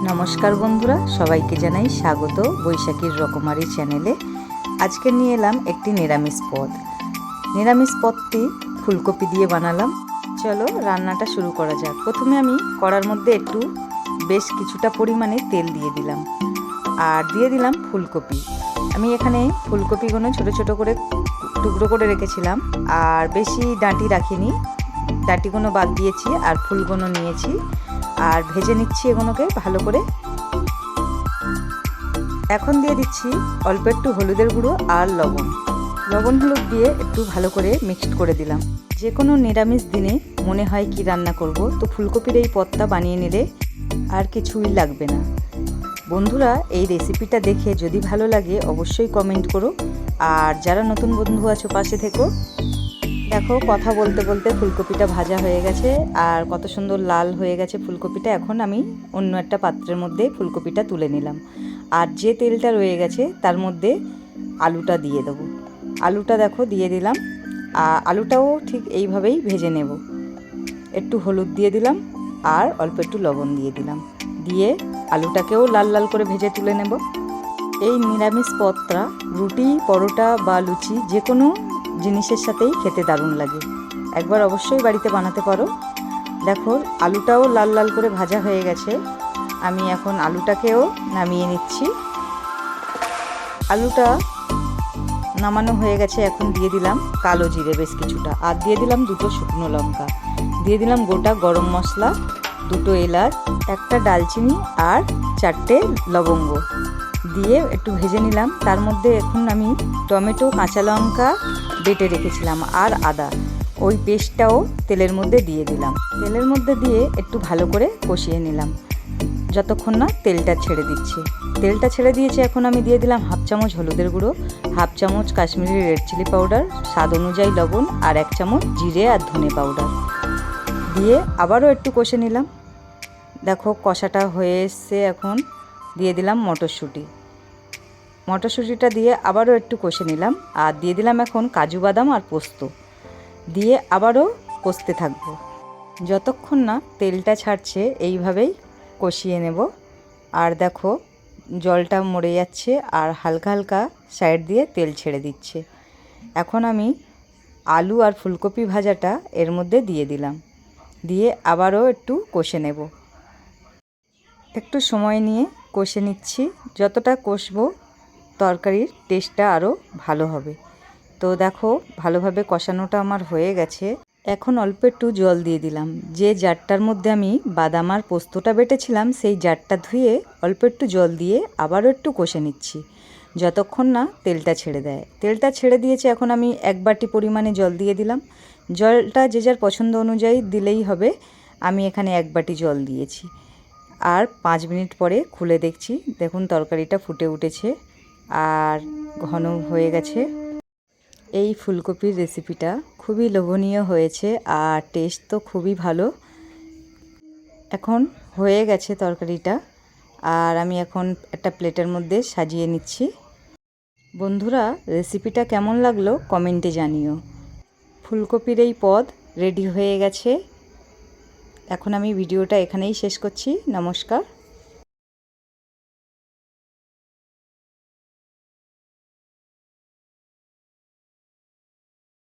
নমস্কার বন্ধুরা, সবাইকে জানাই স্বাগত বৈশাখীর রকমারি চ্যানেলে। আজকে নিয়ে এলাম একটি নিরামিষ পদ। নিরামিষ পদটি ফুলকপি দিয়ে বানালাম। চলো রান্নাটা শুরু করা যাক। প্রথমে আমি কড়ার মধ্যে একটু বেশ কিছুটা পরিমাণে তেল দিয়ে দিলাম আর দিয়ে দিলাম ফুলকপি। আমি এখানে ফুলকপিগুলো ছোট ছোট করে টুকরো করে রেখেছিলাম আর বেশি ডাঁটি রাখিনি, ডাঁটিগুলো বাদ দিয়েছি আর ফুলগুলো নিয়েছি আর ভেজে নিচ্ছি এগুলোকে ভালো করে। এখন দিয়ে দিচ্ছি অল্প একটু হলুদের গুঁড়ো আর লবণ হলুদ দিয়ে একটু ভালো করে মিক্সড করে দিলাম। যে কোনো নিরামিষ দিনে মনে হয় কি রান্না করব, তো ফুলকপির এই পদটা বানিয়ে নিলে আর কিছুই লাগবে না। বন্ধুরা, এই রেসিপিটা দেখে যদি ভালো লাগে অবশ্যই কমেন্ট করো, আর যারা নতুন বন্ধু আছো পাশে থেকো। দেখো, কথা বলতে বলতে ফুলকপিটা ভাজা হয়ে গেছে আর কত সুন্দর লাল হয়ে গেছে ফুলকপিটা। এখন আমি অন্য একটা পাত্রের মধ্যে ফুলকপিটা তুলে নিলাম আর যে তেলটা রয়ে গেছে তার মধ্যে আলুটা দিয়ে দেবো। আলুটা দেখো দিয়ে দিলাম, আর আলুটাও ঠিক এইভাবেই ভেজে নেব। একটু হলুদ দিয়ে দিলাম আর অল্প একটু লবণ দিয়ে দিলাম, দিয়ে আলুটাকেও লাল লাল করে ভেজে তুলে নেব। এই নিরামিষ পদটা রুটি, পরোটা বা লুচি যে কোনো জিনিসের সাথেই খেতে দারুণ লাগে। একবার অবশ্যই বাড়িতে বানাতে পারো। দেখো, আলুটাও লাল লাল করে ভাজা হয়ে গেছে। আমি এখন আলুটাকেও নামিয়ে নিচ্ছি। আলুটা নামানো হয়ে গেছে। এখন দিয়ে দিলাম কালো জিরে বেশ কিছুটা, আর দিয়ে দিলাম দুটো শুকনো লঙ্কা, দিয়ে দিলাম গোটা গরম মশলা, দুটো এলাচ, একটা ডালচিনি আর 4টে লবঙ্গ দিয়ে একটু ভেজে নিলাম। তার মধ্যে এখন আমি টমেটো, কাঁচা লঙ্কা বেটে রেখেছিলাম আর আদা, ওই পেস্টটাও তেলের মধ্যে দিয়ে দিলাম। তেলের মধ্যে দিয়ে একটু ভালো করে কষিয়ে নিলাম যতক্ষণ না তেলটা ছেড়ে দিচ্ছে। তেলটা ছেড়ে দিয়েছে, এখন আমি দিয়ে দিলাম 1/2 চামচ হলুদের গুঁড়ো, 1/2 চামচ কাশ্মীরি রেড চিলি পাউডার, স্বাদ অনুযায়ী লবণ আর 1 চামচ জিরে আর ধনে পাউডার দিয়ে আবারও একটু কষে নিলাম। দেখো কষাটা হয়ে এসছে। এখন দিয়ে দিলাম মটরশুঁটিটা দিয়ে আবারও একটু কষে নিলাম আর দিয়ে দিলাম এখন কাজু বাদাম আর পোস্ত দিয়ে আবারও কষতে থাকবো যতক্ষণ না তেলটা ছাড়ছে। এইভাবেই কষিয়ে নেব। আর দেখো জলটা মরে যাচ্ছে আর হালকা হালকা সাইড দিয়ে তেল ছেড়ে দিচ্ছে। এখন আমি আলু আর ফুলকপি ভাজাটা এর মধ্যে দিয়ে দিলাম, দিয়ে আবারও একটু কষে নেব। একটু সময় নিয়ে কষে নিচ্ছি। যতটা কষবো তরকারির টেস্টটা আরও ভালো হবে। তো দেখো ভালোভাবে কষানোটা আমার হয়ে গেছে। এখন অল্প একটু জল দিয়ে দিলাম। যে জারটার মধ্যে আমি বাদাম আর পোস্তটা বেটেছিলাম সেই জারটা ধুয়ে অল্প একটু জল দিয়ে আবারও একটু কষে নিচ্ছি যতক্ষণ না তেলটা ছেড়ে দেয়। তেলটা ছেড়ে দিয়েছে, এখন আমি 1 বাটি পরিমাণে জল দিয়ে দিলাম। জলটা যে যার পছন্দ অনুযায়ী দিলেই হবে। আমি এখানে 1 বাটি জল দিয়েছি আর 5 মিনিট পরে খুলে দেখছি। দেখুন তরকারিটা ফুটে উঠেছে আর ঘন হয়ে গেছে। এই ফুলকপির রেসিপিটা খুবই লোভনীয় হয়েছে আর টেস্ট তো খুবই ভালো। এখন হয়ে গেছে তরকারিটা আর আমি এখন একটা প্লেটের মধ্যে সাজিয়ে নিচ্ছি। বন্ধুরা, রেসিপিটা কেমন লাগলো কমেন্টে জানিও। ফুলকপির এই পদ রেডি হয়ে গেছে। এখন আমি ভিডিওটা এখানেই শেষ করছি। নমস্কার।